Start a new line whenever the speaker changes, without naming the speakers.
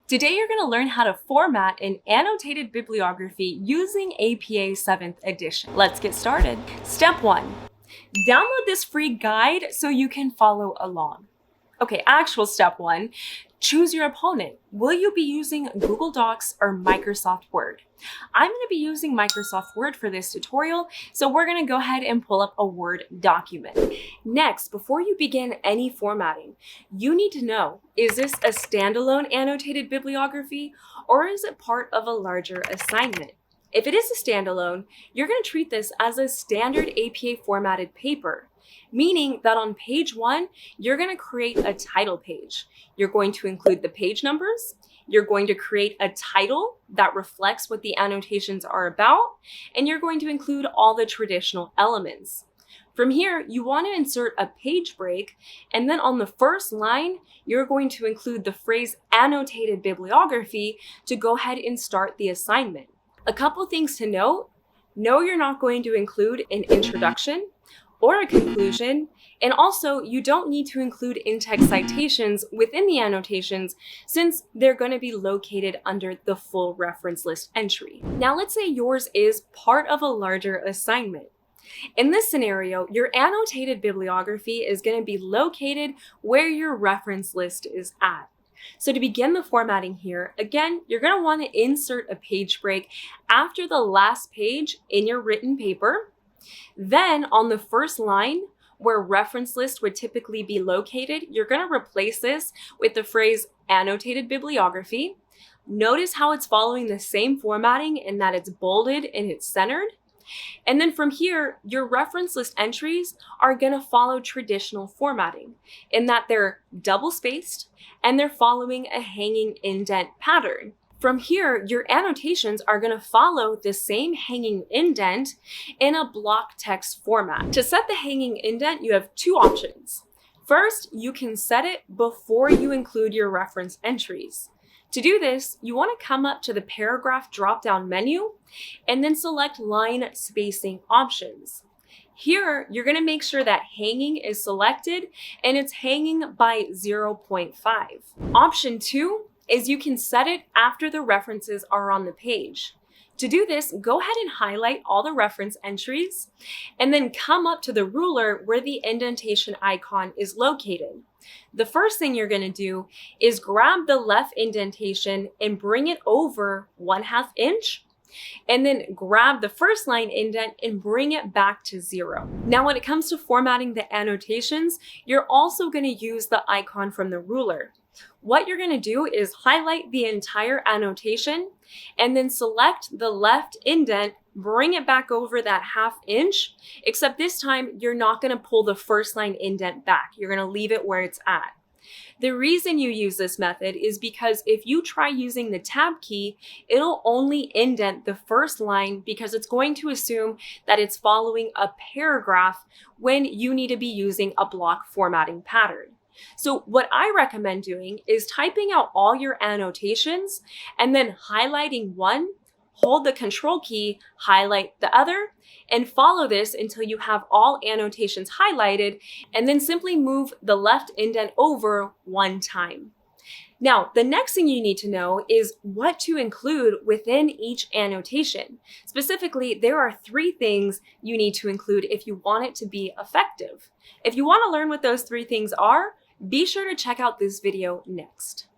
Today you're going to learn how to format an annotated bibliography using APA 7th edition. Let's get started. Step 1. Download this free guide so you can follow along. Okay, actual step 1. Choose your opponent. Will you be using Google Docs or Microsoft Word? I'm going to be using Microsoft Word for this tutorial, so we're going to go ahead and pull up a Word document. Next, before you begin any formatting, you need to know, is this a standalone annotated bibliography or is it part of a larger assignment? If it is a standalone, you're going to treat this as a standard APA formatted paper, meaning that on page 1, you're going to create a title page. You're going to include the page numbers. You're going to create a title that reflects what the annotations are about, and you're going to include all the traditional elements. From here, you want to insert a page break, and then on the first line, you're going to include the phrase annotated bibliography to go ahead and start the assignment. A couple things to note: no, you're not going to include an introduction or a conclusion, and also you don't need to include in-text citations within the annotations since they're going to be located under the full reference list entry. Now let's say yours is part of a larger assignment. In this scenario, your annotated bibliography is going to be located where your reference list is at. So to begin the formatting here, again, you're going to want to insert a page break after the last page in your written paper. Then on the first line, where reference list would typically be located, you're going to replace this with the phrase annotated bibliography. Notice how it's following the same formatting in that it's bolded and it's centered. And then from here, your reference list entries are going to follow traditional formatting in that they're double spaced and they're following a hanging indent pattern. From here, your annotations are going to follow the same hanging indent in a block text format. To set the hanging indent, you have two options. First, you can set it before you include your reference entries. To do this, you want to come up to the paragraph drop-down menu and then select line spacing options. Here, you're going to make sure that hanging is selected and it's hanging by 0.5. Option 2 is you can set it after the references are on the page. To do this, go ahead and highlight all the reference entries and then come up to the ruler where the indentation icon is located. The first thing you're going to do is grab the left indentation and bring it over 1/2 inch, and then grab the first line indent and bring it back to 0. Now, when it comes to formatting the annotations, you're also going to use the icon from the ruler. What you're going to do is highlight the entire annotation and then select the left indent, bring it back over that 1/2 inch, except this time you're not going to pull the first line indent back. You're going to leave it where it's at. The reason you use this method is because if you try using the tab key, it'll only indent the first line because it's going to assume that it's following a paragraph when you need to be using a block formatting pattern. So what I recommend doing is typing out all your annotations and then highlighting one, hold the control key, highlight the other, and follow this until you have all annotations highlighted, and then simply move the left indent over one time. Now, the next thing you need to know is what to include within each annotation. Specifically, there are 3 things you need to include if you want it to be effective. If you want to learn what those 3 things are, be sure to check out this video next.